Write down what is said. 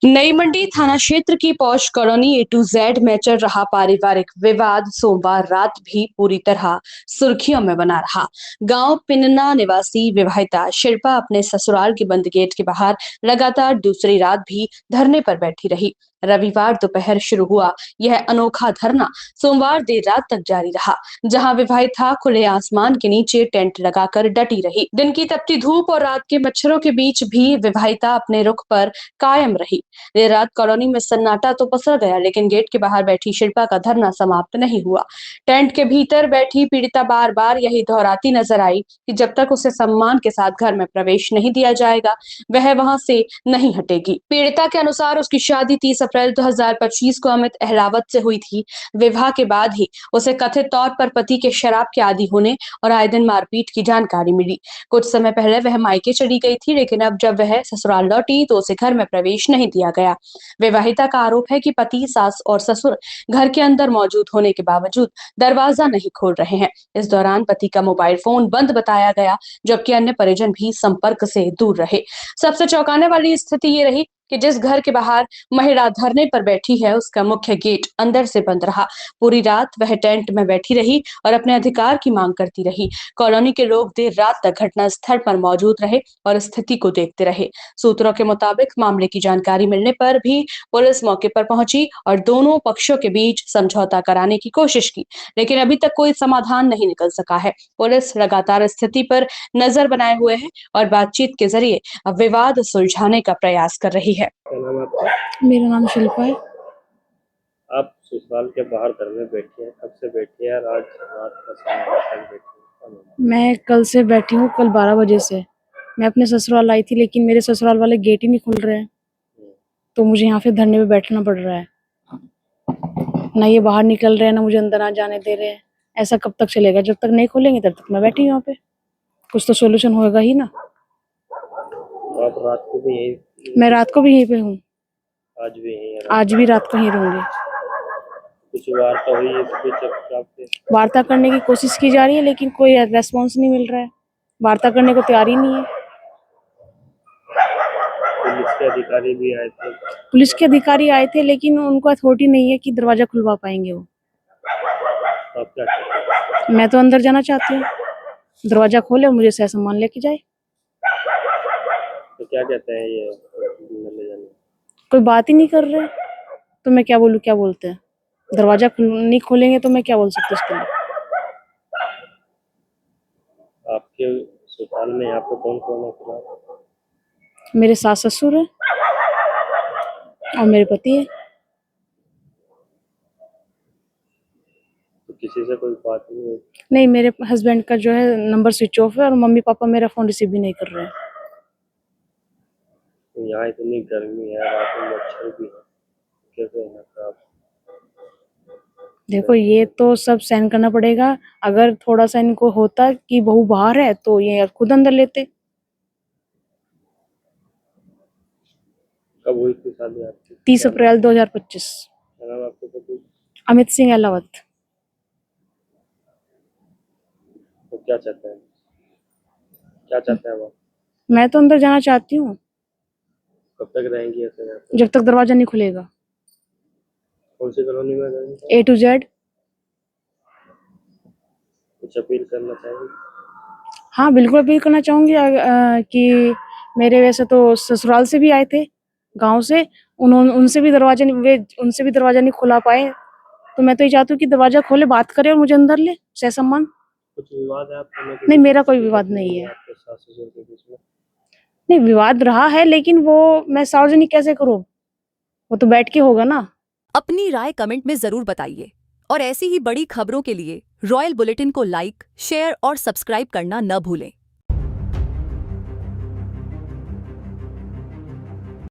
नई मंडी थाना क्षेत्र की पौष कॉलोनी ए टू जेड में चल रहा पारिवारिक विवाद सोमवार रात भी पूरी तरह सुर्खियों में बना रहा। गांव पिन्ना निवासी विवाहिता शिल्पा अपने ससुराल के बंद गेट के बाहर लगातार दूसरी रात भी धरने पर बैठी रही। रविवार दोपहर शुरू हुआ यह अनोखा धरना सोमवार देर रात तक जारी रहा, जहां विवाहिता खुले आसमान के नीचे टेंट लगाकर डटी रही। दिन की तपती धूप और रात के मच्छरों के बीच भी विवाहिता अपने रुख पर कायम रही। देर रात कॉलोनी में सन्नाटा तो पसर गया, लेकिन गेट के बाहर बैठी शिल्पा का धरना समाप्त नहीं हुआ। टेंट के भीतर बैठी पीड़िता बार बार यही दोहराती नजर आई कि जब तक उसे सम्मान के साथ घर में प्रवेश नहीं दिया जाएगा, वह वहां से नहीं हटेगी। पीड़िता के अनुसार उसकी शादी 30 अप्रैल 2025 को अमित अहलावत से हुई थी। विवाह के बाद ही उसे कथित तौर पर पति के शराब के आदी होने और आए दिन मारपीट की जानकारी मिली। कुछ समय पहले वह मायके चली गई थी, लेकिन अब जब वह ससुराल लौटी तो उसे घर में प्रवेश नहीं दिया गया। विवाहिता का आरोप है कि पति, सास और ससुर घर के अंदर मौजूद होने के बावजूद दरवाजा नहीं खोल रहे हैं। इस दौरान पति का मोबाइल फोन बंद बताया गया, जबकि अन्य परिजन भी संपर्क से दूर रहे। सबसे चौंकाने वाली स्थिति ये रही कि जिस घर के बाहर महिला धरने पर बैठी है, उसका मुख्य गेट अंदर से बंद रहा। पूरी रात वह टेंट में बैठी रही और अपने अधिकार की मांग करती रही। कॉलोनी के लोग देर रात तक घटनास्थल पर मौजूद रहे और स्थिति को देखते रहे। सूत्रों के मुताबिक मामले की जानकारी मिलने पर भी पुलिस मौके पर पहुंची और दोनों पक्षों के बीच समझौता कराने की कोशिश की, लेकिन अभी तक कोई समाधान नहीं निकल सका है। पुलिस लगातार स्थिति पर नजर बनाए हुए है और बातचीत के जरिए विवाद सुलझाने का प्रयास कर रही है। क्या नाम है आपका? मेरा नाम शिल्पा है। आप ससुराल के बाहर घर में बैठी हैं, कब से बैठी हैं और आज रात का समय है, तक बैठी हैं? क्या नाम है? मैं कल से बैठी हूँ, कल 12 बजे से। मैं अपने ससुराल आई थी, लेकिन मेरे ससुराल वाले गेट ही नहीं खुल रहे हैं, तो मुझे यहाँ पे धरने पे बैठना पड़ रहा है। ना ये बाहर निकल रहे हैं, ना मुझे अंदर आ जाने दे रहे हैं। ऐसा कब तक चलेगा? जब तक नहीं खोलेंगे तब तक मैं बैठी हूँ यहाँ पे। कुछ तो सोल्यूशन होगा ही ना। तो आप रात को भी यही? मैं रात को भी यहीं पे हूँ, आज भी यही है? आज भी रात को यहीं रहूंगी। कुछ वार्ता हुई है इस बीच आपके? वार्ता करने की कोशिश की जा रही है, लेकिन कोई रेस्पॉन्स नहीं मिल रहा है। वार्ता करने को तैयार ही नहीं है। पुलिस के अधिकारी भी आए थे? पुलिस के अधिकारी आए थे, लेकिन उनको अथॉरिटी नहीं है कि दरवाजा खुलवा पाएंगे वो। तो आप क्या चाहते हैं? मैं तो अंदर जाना चाहती हूँ, दरवाजा खोले और मुझे सामान लेके जाए। तो क्या कहते हैं ये ले जाने? कोई बात ही नहीं कर रहे, तो मैं क्या बोलूँ? क्या बोलते हैं? दरवाजा नहीं खोलेंगे तो मैं क्या बोल सकती उसके लिए? आपके ससुराल में यहाँ पे कौन कौन है फिलहाल? मेरे सास ससुर है और मेरे पति है। तो किसी से कोई बात नहीं हुई? नहीं, मेरे हस्बैंड का जो है नंबर स्विच ऑफ है और मम्मी पापा मेरा फोन रिसीव भी नहीं कर रहे हैं। तो यहाँ इतनी गर्मी है, रात में मच्छर भी है, कैसे यहाँ पे आप? देखो, ये तो सब सहन करना पड़ेगा। अगर थोड़ा सा इनको होता कि बहू बाहर है तो ये खुद अंदर लेते। कब हुई थी शादी आपकी? 30 अप्रैल 2025। क्या नाम है आपके पति? अमित सिंह अहलावत। तो क्या चाहते हैं? क्या चाहते हैं आप? मैं तो अंदर जाना चाहती हूँ, कब तक रहेंगी ऐसे यहाँ पे? जब तक दरवाजा नहीं खुलेगा। कौन सी कॉलोनी में रहेंगे? ए टू जेड। कुछ अपील करना चाहेंगे? हाँ, बिल्कुल अपील करना चाहूंगी कि मेरे वैसे तो ससुराल से भी आए थे, गांव से। उन्होंने उनसे भी दरवाजा नहीं खुला पाए, तो मैं तो ये चाहती हूँ कि दरवाजा खोले, बात करे और मुझे अंदर ले ससम्मान। कुछ विवाद है आपके में? नहीं, मेरा कोई विवाद नहीं है। आपके सास ससुर के बीच में? नहीं, विवाद रहा है, लेकिन वो मैं सार्वजनिक कैसे करूँ? वो तो बैठ के होगा ना। अपनी राय कमेंट में जरूर बताइए और ऐसी ही बड़ी खबरों के लिए रॉयल बुलेटिन को लाइक, शेयर और सब्सक्राइब करना न भूलें।